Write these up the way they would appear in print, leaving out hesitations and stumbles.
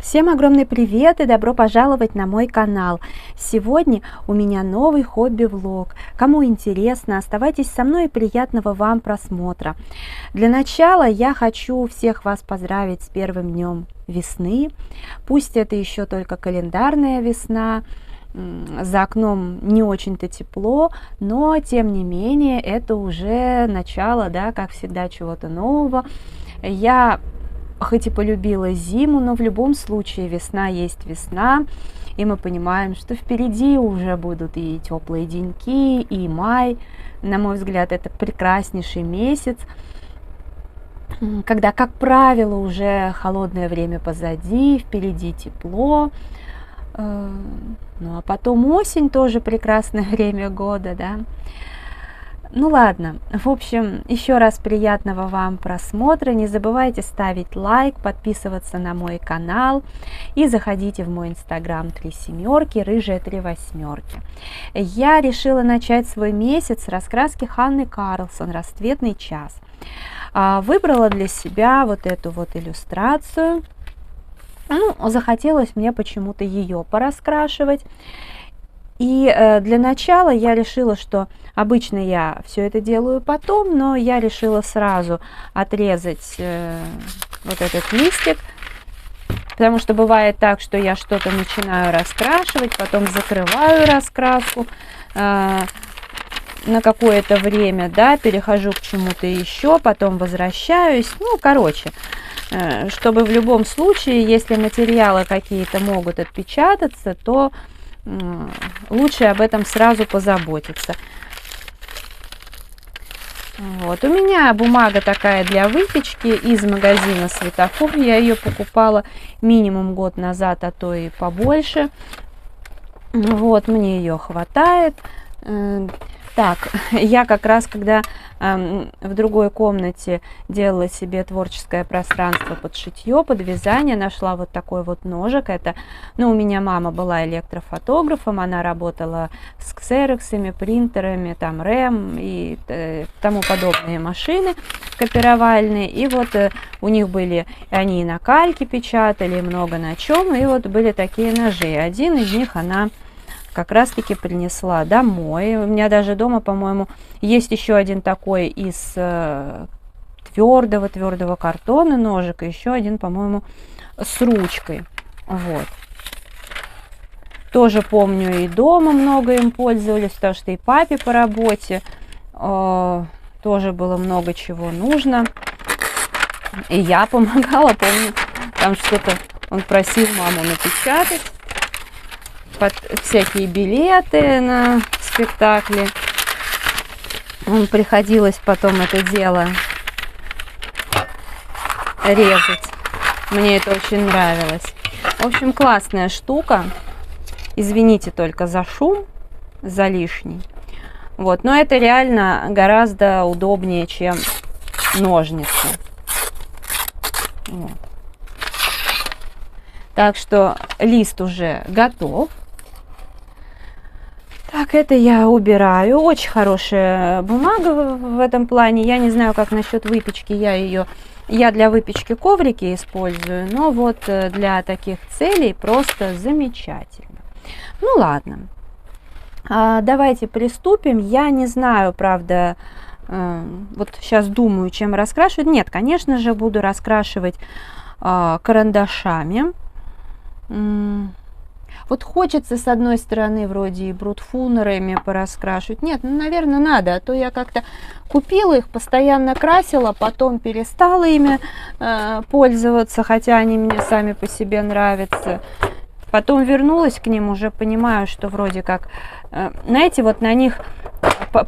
Всем огромный привет и добро пожаловать на мой канал. Сегодня у меня новый хобби-влог. Кому интересно, оставайтесь со мной и приятного вам просмотра. Для начала я хочу всех вас поздравить с первым днем весны. Пусть это еще только календарная весна, за окном не очень-то тепло, но тем не менее это уже начало, да, как всегда, чего-то нового. Я хоть и полюбила зиму, но в любом случае весна есть весна, и мы понимаем, что впереди уже будут и теплые деньки, и май. На мой взгляд, это прекраснейший месяц, когда, как правило, уже холодное время позади, впереди тепло. Ну а потом осень, тоже прекрасное время года, да. Ну ладно, в общем, еще раз приятного вам просмотра, не забывайте ставить лайк, подписываться на мой канал и заходите в мой инстаграм 3 семерки, рыжая 3 восьмерки. Я решила начать свой месяц с раскраски Ханны Карлсон «Расцветный час». Выбрала для себя вот эту вот иллюстрацию, ну, захотелось мне почему-то ее пораскрашивать. И для начала я решила, что обычно я все это делаю потом, но я решила сразу отрезать вот этот листик, потому что бывает так, что я что-то начинаю раскрашивать, потом закрываю раскраску на какое-то время, да, перехожу к чему-то еще, потом возвращаюсь, ну, короче, чтобы в любом случае, если материалы какие-то могут отпечататься, то лучше об этом сразу позаботиться. Вот. У меня бумага такая для выпечки из магазина «Светофор». Я ее покупала минимум год назад, а то и побольше. Вот, мне ее хватает. Так, я как раз, когда в другой комнате делала себе творческое пространство под шитье, под вязание, нашла вот такой вот ножик. Это, ну, у меня мама была электрофотографом, она работала с ксероксами, принтерами, там, рэм и тому подобные машины копировальные. И вот у них были, они и на кальке печатали, много на чем, и вот были такие ножи. Один из них она как раз-таки принесла домой. У меня даже дома, по-моему, есть еще один такой из твердого картона ножик, и еще один, по-моему, с ручкой. Вот. Тоже помню, и дома много им пользовались, потому что и папе по работе тоже было много чего нужно. И я помогала, помню, там что-то он просил маму напечатать под всякие билеты на спектакли. Приходилось потом это дело резать. Мне это очень нравилось. В общем, классная штука. Извините только за шум, за лишний. Вот. Но это реально гораздо удобнее, чем ножницы. Вот. Так что лист уже готов. Так, это я убираю. Очень хорошая бумага в этом плане. Я не знаю, как насчет выпечки. Я для выпечки коврики использую, но вот для таких целей просто замечательно. Ну ладно. Давайте приступим. Я не знаю, правда, вот сейчас думаю, чем раскрашивать. Нет, конечно же, буду раскрашивать карандашами. Вот хочется, с одной стороны, вроде и брутфунерами пораскрашивать. Нет, ну, наверное, надо. А то я как-то купила их, постоянно красила, потом перестала ими пользоваться, хотя они мне сами по себе нравятся. Потом вернулась к ним, уже понимаю, что вроде как, знаете, вот на них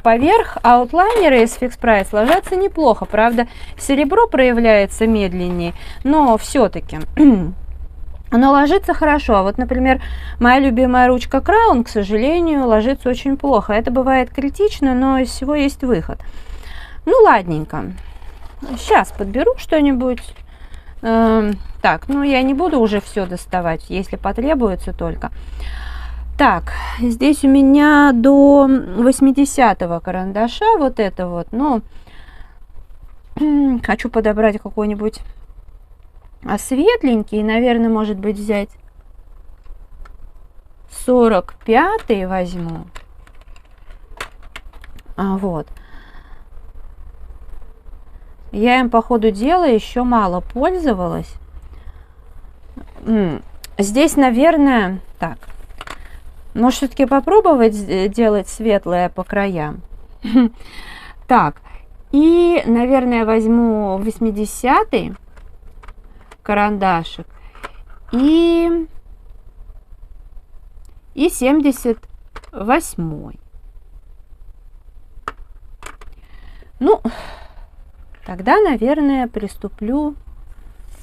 поверх аутлайнеры из Fix Price ложатся неплохо. Правда, серебро проявляется медленнее, но все-таки оно ложится хорошо. А вот, например, моя любимая ручка Краун, к сожалению, ложится очень плохо. Это бывает критично, но из всего есть выход. Ну, ладненько. Сейчас подберу что-нибудь. Так, ну я не буду уже все доставать, если потребуется только. Так, здесь у меня до 80-го карандаша вот это вот. Ну, хочу подобрать какой-нибудь А светленький, наверное, может быть, взять 45-й возьму. Вот. Я им по ходу дела еще мало пользовалась. Здесь, наверное, так. Может, все-таки попробовать делать светлое по краям. Так. И, наверное, возьму 80-й карандашик и 78-й. Ну, тогда, наверное, приступлю,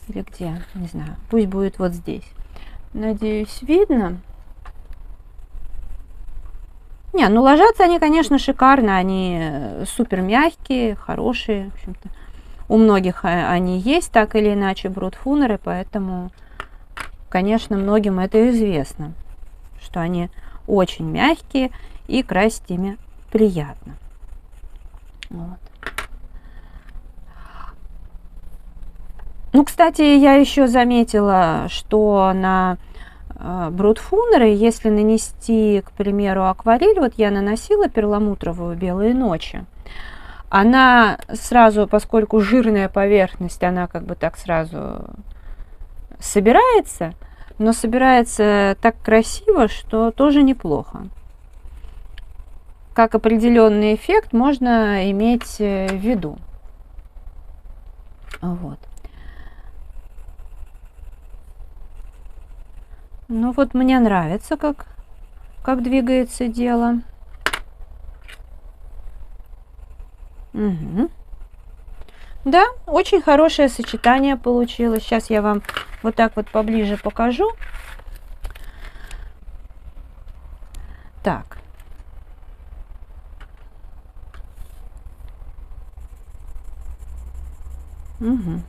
или где, не знаю, пусть будет вот здесь. Надеюсь, видно. Не, ну ложатся они, конечно, шикарно, они супер мягкие, хорошие, в общем-то. У многих они есть, так или иначе, брутфунеры, поэтому, конечно, многим это известно, что они очень мягкие и красить ими приятно. Вот. Ну, кстати, я еще заметила, что на брутфунеры, если нанести, к примеру, акварель, вот я наносила перламутровую «Белые ночи», она сразу, поскольку жирная поверхность, она как бы так сразу собирается, но собирается так красиво, что тоже неплохо. Как определенный эффект можно иметь в виду. Вот. Ну вот мне нравится, как двигается дело. Угу. Да, очень хорошее сочетание получилось. Сейчас я вам вот так вот поближе покажу. Так. Угу.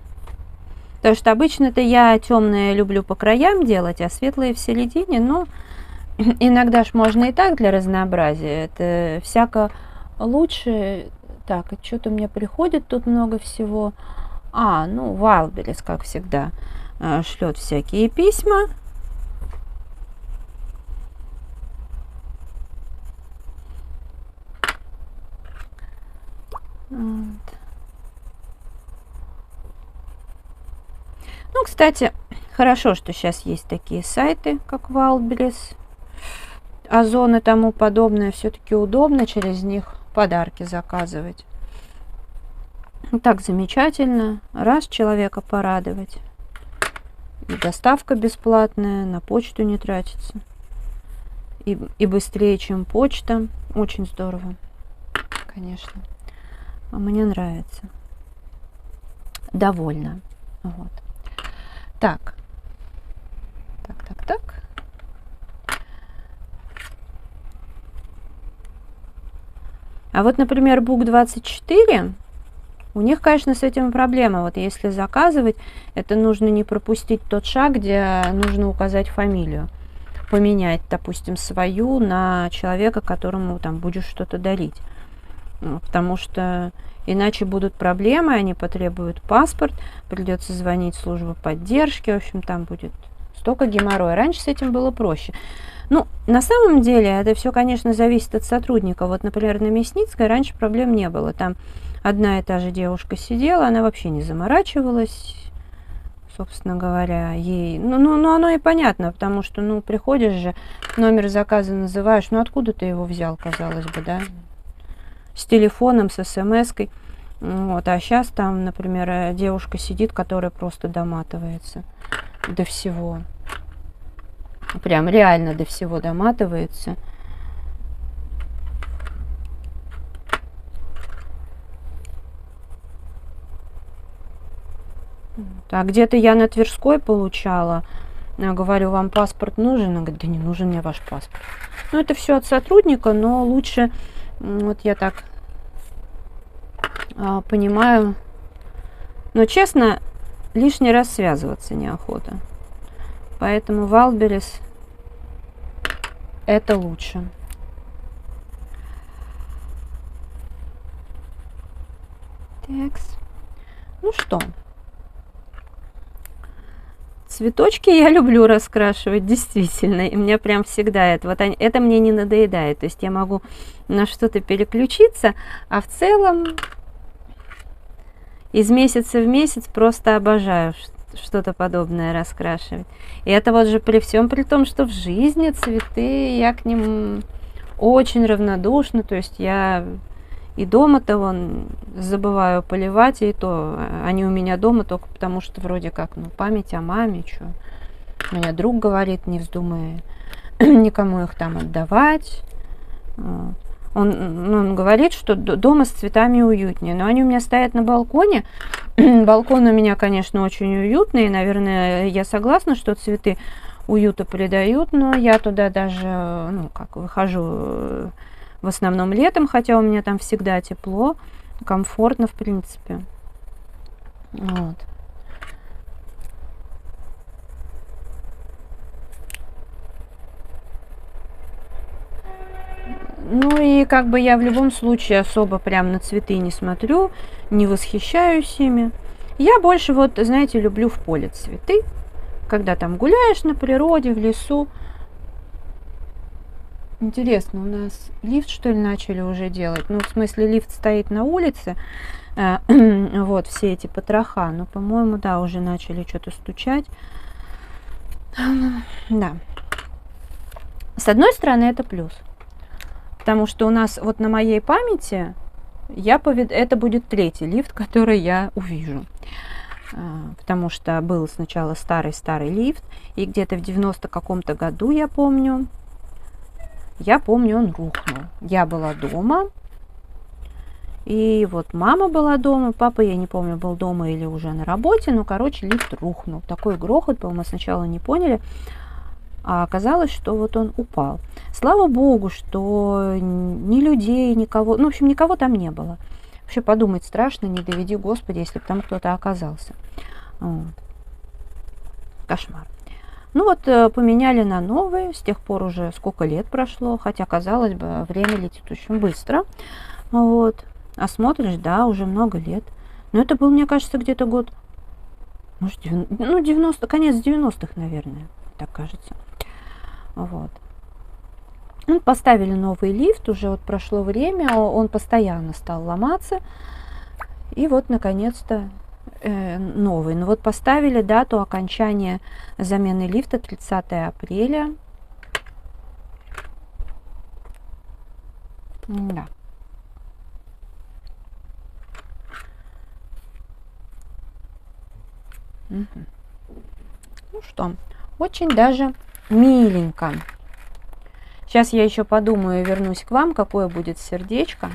Потому что обычно-то я темные люблю по краям делать, а светлые в середине. Но иногда ж можно и так для разнообразия. Это всяко лучше. Так, и что-то мне приходит тут много всего. Ну, Wildberries, как всегда, шлет всякие письма. Вот. Ну, кстати, хорошо, что сейчас есть такие сайты, как Wildberries, Озон и тому подобное. Все-таки удобно через них подарки заказывать. Так замечательно. Раз человека порадовать. И доставка бесплатная, на почту не тратится. И быстрее, чем почта. Очень здорово, конечно. Мне нравится. Довольна. Вот. Так. Так. А вот, например, Book24, у них, конечно, с этим проблема. Вот если заказывать, это нужно не пропустить тот шаг, где нужно указать фамилию. Поменять, допустим, свою на человека, которому там будешь что-то дарить. Потому что иначе будут проблемы, они потребуют паспорт, придется звонить в службу поддержки, в общем, там будет столько геморроя. Раньше с этим было проще. Ну, на самом деле, это все, конечно, зависит от сотрудника. Вот, например, на Мясницкой раньше проблем не было. Там одна и та же девушка сидела, она вообще не заморачивалась, собственно говоря, ей... Ну, оно и понятно, потому что, приходишь же, номер заказа называешь, откуда ты его взял, казалось бы, да? С телефоном, с смс-кой. Вот, а сейчас там, например, девушка сидит, которая просто доматывается до всего. Прям реально до всего доматывается. А где-то я на Тверской получала. Я говорю, вам паспорт нужен? Она говорит, да не нужен мне ваш паспорт. Это все от сотрудника, но лучше, вот я так понимаю. Но честно, лишний раз связываться неохота. Поэтому Wildberries это лучше. Так. Ну что? Цветочки я люблю раскрашивать, действительно. И мне прям всегда это, вот это мне не надоедает. То есть я могу на что-то переключиться, а в целом из месяца в месяц просто обожаю что-то подобное раскрашивать. И это вот же при всем при том, что в жизни цветы, я к ним очень равнодушна. То есть я и дома-то вон забываю поливать, и то они у меня дома только потому, что вроде как, ну, память о маме, что. У меня друг говорит, не вздумай никому их там отдавать. Он говорит, что дома с цветами уютнее, но они у меня стоят на балконе. Балкон у меня, конечно, очень уютный, и, наверное, я согласна, что цветы уюта придают, но я туда даже, ну, как выхожу в основном летом, хотя у меня там всегда тепло, комфортно, в принципе. Вот. Ну и как бы я в любом случае особо прям на цветы не смотрю, не восхищаюсь ими. Я больше вот, знаете, люблю в поле цветы, когда там гуляешь на природе, в лесу. Интересно, у нас лифт, что ли, начали уже делать? Ну, в смысле, лифт стоит на улице, вот, все эти потроха, но, по-моему, да, уже начали что-то стучать. Да. С одной стороны, это плюс. Потому что у нас вот на моей памяти это будет третий лифт, который я увижу. Потому что был сначала старый-старый лифт, и где-то в 90 каком-то году, я помню, он рухнул. Я была дома, и вот мама была дома, папа, я не помню, был дома или уже на работе, но, короче, лифт рухнул. Такой грохот был, мы сначала не поняли, а оказалось, что вот он упал. Слава богу, что ни людей, никого, ну, в общем, никого там не было. Вообще подумать страшно, не доведи, Господи, если бы там кто-то оказался. Вот. Кошмар. Ну вот, поменяли на новый, с тех пор уже сколько лет прошло, хотя, казалось бы, время летит очень быстро. Вот. А смотришь, да, уже много лет. Но это был, мне кажется, где-то год, может, 90, конец 90-х, наверное, так кажется. Вот. Поставили новый лифт, уже вот прошло время, он постоянно стал ломаться. И вот, наконец-то, новый. Ну вот поставили дату окончания замены лифта 30 апреля. Да. Угу. Ну что, очень даже миленько. Сейчас я еще подумаю и вернусь к вам, какое будет сердечко.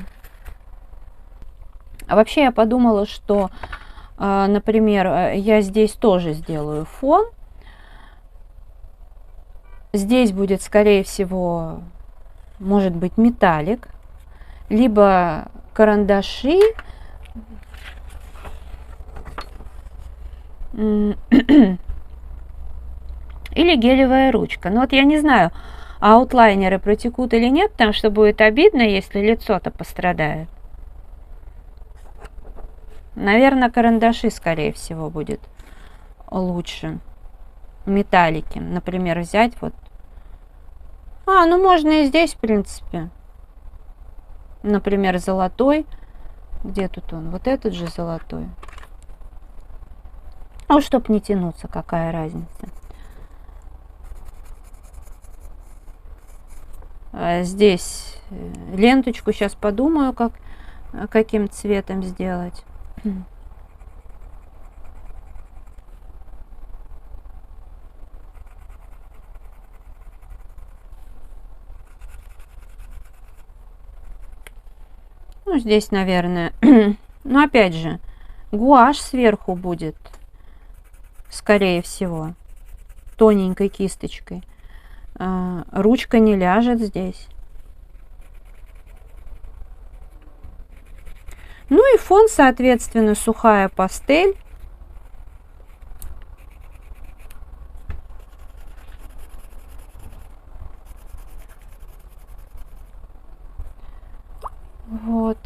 А вообще я подумала, что, например, я здесь тоже сделаю фон. Здесь будет, скорее всего, может быть, металлик, либо карандаши, или гелевая ручка. Ну вот я не знаю, аутлайнеры протекут или нет, потому что будет обидно, если лицо-то пострадает. Наверное, карандаши, скорее всего, будет лучше. Металлики, например, взять вот. Ну можно и здесь, в принципе. Например, золотой. Где тут он? Вот этот же золотой. Ну, чтоб не тянуться, какая разница. Здесь ленточку сейчас подумаю, каким цветом сделать. Ну, здесь, наверное, но опять же, гуашь сверху будет, скорее всего, тоненькой кисточкой. Ручка не ляжет здесь. Ну и фон, соответственно, сухая пастель. Вот.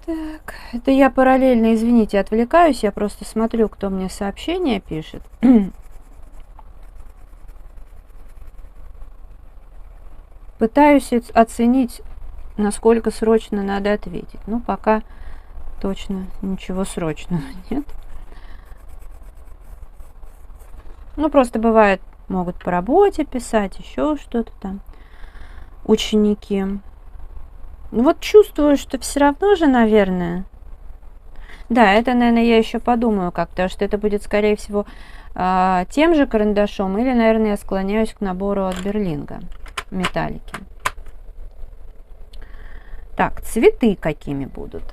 Так, это я параллельно, извините, отвлекаюсь, я просто смотрю, кто мне сообщение пишет. Пытаюсь оценить, насколько срочно надо ответить. Ну, пока точно ничего срочного нет. Ну, просто бывает, могут по работе писать, еще что-то там, ученики. Ну, вот чувствую, что все равно же, наверное. Да, это, наверное, я еще подумаю как-то, что это будет, скорее всего, тем же карандашом, или, наверное, я склоняюсь к набору от Берлинга, металлики. Так, цветы какими будут?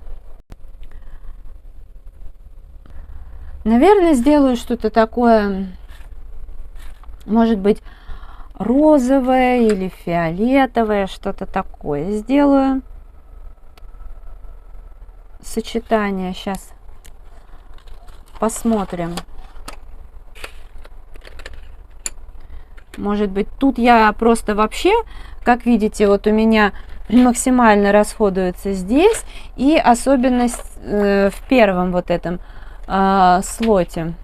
Наверное, сделаю что-то такое, может быть, розовое или фиолетовое, что-то такое сделаю. Сочетание сейчас посмотрим. Может быть, тут я просто вообще, как видите, вот у меня максимально расходуется здесь, и особенность в первом вот этом слоте,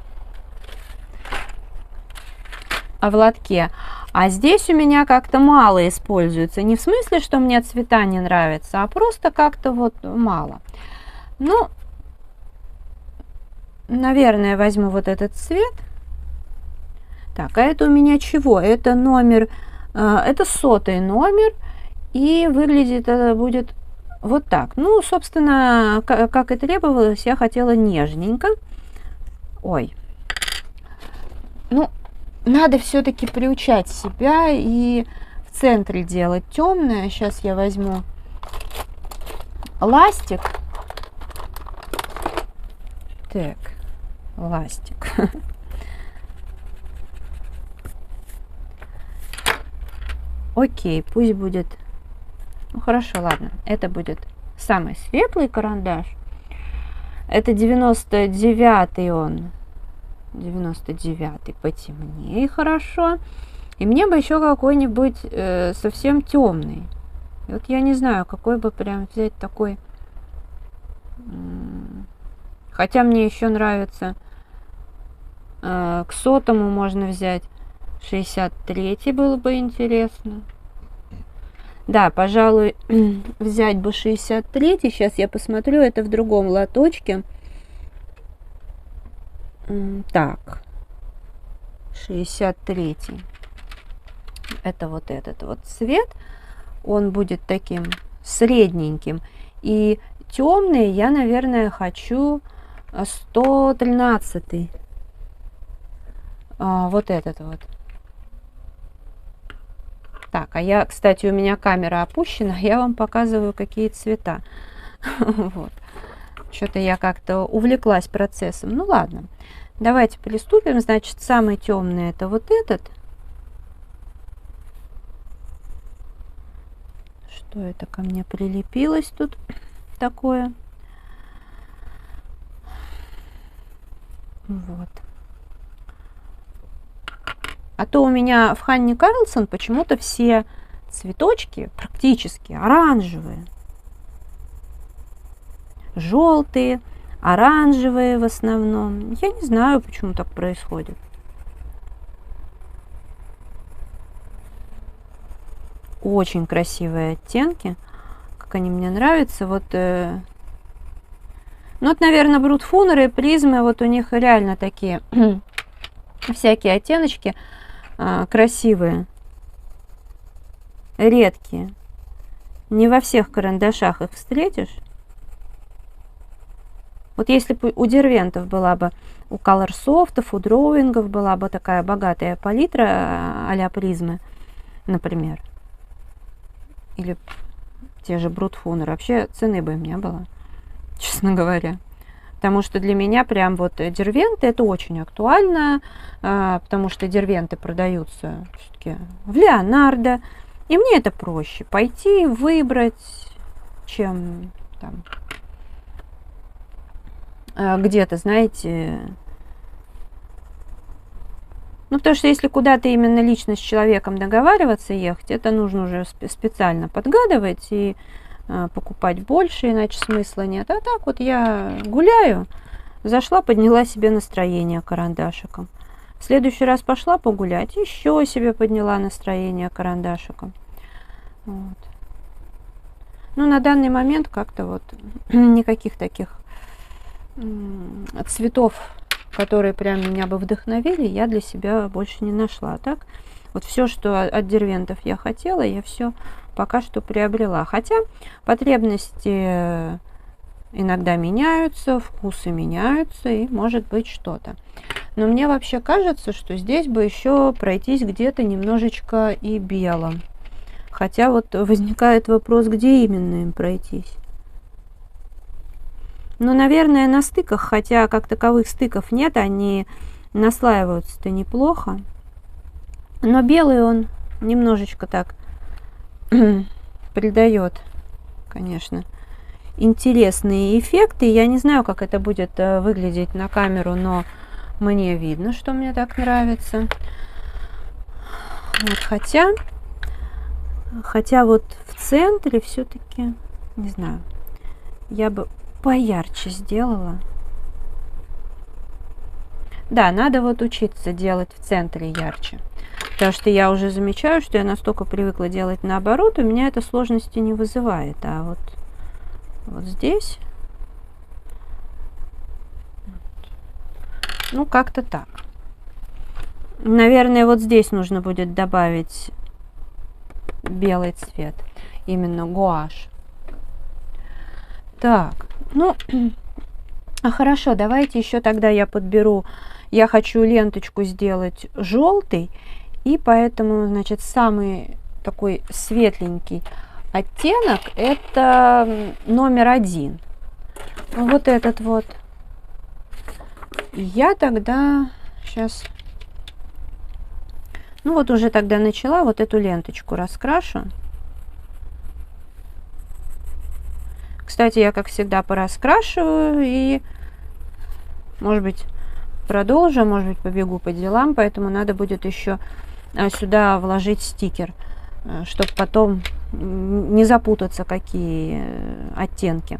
в лотке. А здесь у меня как-то мало используется. Не в смысле, что мне цвета не нравятся, а просто как-то вот мало. Ну, наверное, возьму вот этот цвет. Так, а это у меня чего? Это номер, это 100-й номер, и выглядит это будет вот так. Ну, собственно, как и требовалось, я хотела нежненько. Ой. Ну, надо все-таки приучать себя и в центре делать темное. Сейчас я возьму ластик. Так, ластик. Окей, пусть будет. Ну хорошо, ладно. Это будет самый светлый карандаш. Это 99-й он. 99-й потемнее, хорошо. И мне бы еще какой-нибудь совсем темный. И вот я не знаю, какой бы прям взять такой. Хотя мне еще нравится. К 100-му можно взять 63-й, было бы интересно. Да, пожалуй, взять бы 63-й. Сейчас я посмотрю, это в другом лоточке. Так, 63-й. Это вот этот вот цвет. Он будет таким средненьким. И темный я, наверное, хочу 113-й. Вот этот вот. Так, а я, кстати, у меня камера опущена, я вам показываю, какие цвета. Вот. Что-то я как-то увлеклась процессом. Ну ладно, давайте приступим. Значит, самый темный это вот этот. Что это ко мне прилепилось тут такое? Вот. А то у меня в Ханне Карлсон почему-то все цветочки практически оранжевые. Желтые, оранжевые в основном. Я не знаю, почему так происходит. Очень красивые оттенки. Как они мне нравятся. Вот, ну, вот, наверное, брутфунеры и призмы, вот у них реально такие всякие оттеночки красивые, редкие. Не во всех карандашах их встретишь. Вот если бы у Дервентов была бы, у Колорсофтов, у Дроуингов была бы такая богатая палитра а-ля призмы, например, или те же брутфунеры, вообще цены бы им не было, честно говоря. Потому что для меня прям вот дервенты это очень актуально, потому что дервенты продаются все-таки в Леонардо. И мне это проще пойти выбрать, чем там где-то, знаете. Ну, потому что если куда-то именно лично с человеком договариваться ехать, это нужно уже специально подгадывать и покупать больше, иначе смысла нет. А так вот я гуляю, зашла, подняла себе настроение карандашиком. В следующий раз пошла погулять, еще себе подняла настроение карандашиком. Вот. Ну, на данный момент как-то вот никаких таких цветов, которые прям меня бы вдохновили, я для себя больше не нашла. Так, вот все, что от Дервентов я хотела, я все пока что приобрела. Хотя потребности иногда меняются, вкусы меняются, и может быть что-то. Но мне вообще кажется, что здесь бы еще пройтись где-то немножечко и белым. Хотя вот возникает вопрос, где именно им пройтись. Ну, наверное, на стыках, хотя как таковых стыков нет, они наслаиваются-то неплохо. Но белый он немножечко так придает, конечно, интересные эффекты. Я не знаю, как это будет выглядеть на камеру, но мне видно, что мне так нравится. Вот, хотя вот в центре все-таки, не знаю, я бы поярче сделала. Да, надо вот учиться делать в центре ярче. Потому что я уже замечаю, что я настолько привыкла делать наоборот, у меня это сложности не вызывает. А вот здесь, ну, как-то так. Наверное, вот здесь нужно будет добавить белый цвет, именно гуашь. Так, ну, хорошо, давайте еще тогда я подберу. Я хочу ленточку сделать желтый, и поэтому, значит, самый такой светленький оттенок это номер 1. Вот этот вот. Я тогда сейчас, ну вот уже тогда начала вот эту ленточку раскрашу. Кстати, я, как всегда, пораскрашиваю и, может быть, продолжу, может быть, побегу по делам, поэтому надо будет еще сюда вложить стикер, чтобы потом не запутаться, какие оттенки.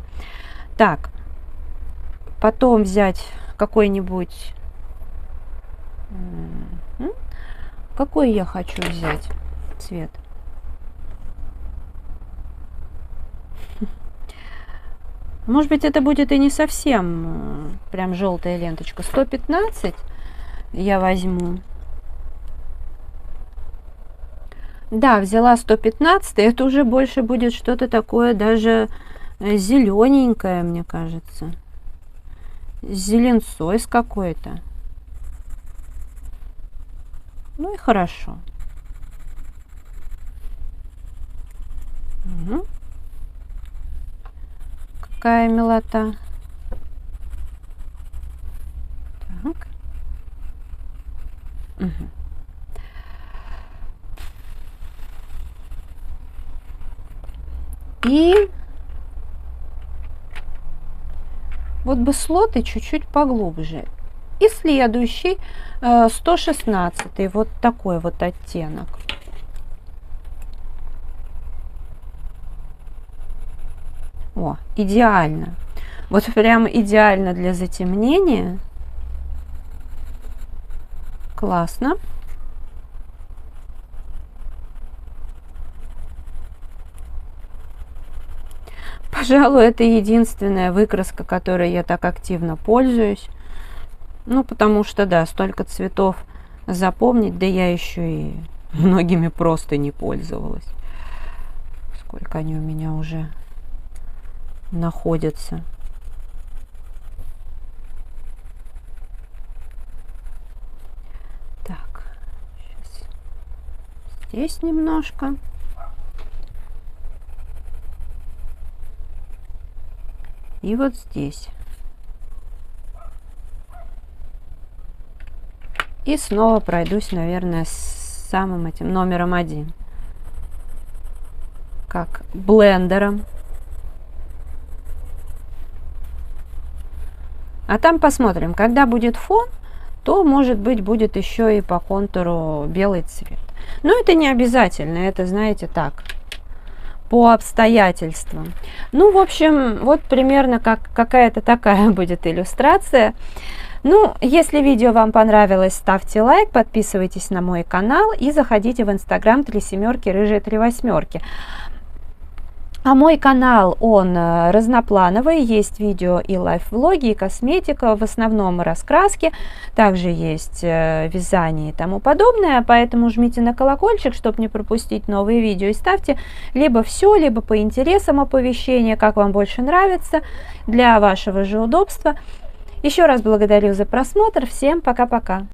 Так, потом взять какой-нибудь... Какой я хочу взять цвет? Может быть, это будет и не совсем прям желтая ленточка. 115 я возьму. Да, взяла 115, это уже больше будет что-то такое даже зелененькое, мне кажется. С зеленцой с какой-то. Ну и хорошо. Угу. Какая милота. Так. Угу. И вот бы слоты чуть-чуть поглубже. И следующий 116, вот такой вот оттенок. О, идеально. Вот прям идеально для затемнения. Классно. Пожалуй, это единственная выкраска, которой я так активно пользуюсь. Ну, потому что, да, столько цветов запомнить, да я еще и многими просто не пользовалась. Сколько они у меня уже находятся. Так, сейчас здесь немножко. И вот здесь. И снова пройдусь, наверное, с самым этим номером 1. Как блендером. А там посмотрим, когда будет фон, то, может быть, будет еще и по контуру белый цвет. Но это не обязательно, это, знаете, так, по обстоятельствам. Ну, в общем, вот примерно какая-то такая будет иллюстрация. Ну, если видео вам понравилось, ставьте лайк, подписывайтесь на мой канал и заходите в Инстаграм 37 рыжие 38. А мой канал, он разноплановый, есть видео и лайф-влоги, и косметика, в основном раскраски, также есть вязание и тому подобное, поэтому жмите на колокольчик, чтобы не пропустить новые видео, и ставьте либо все, либо по интересам оповещения, как вам больше нравится, для вашего же удобства. Еще раз благодарю за просмотр, всем пока-пока!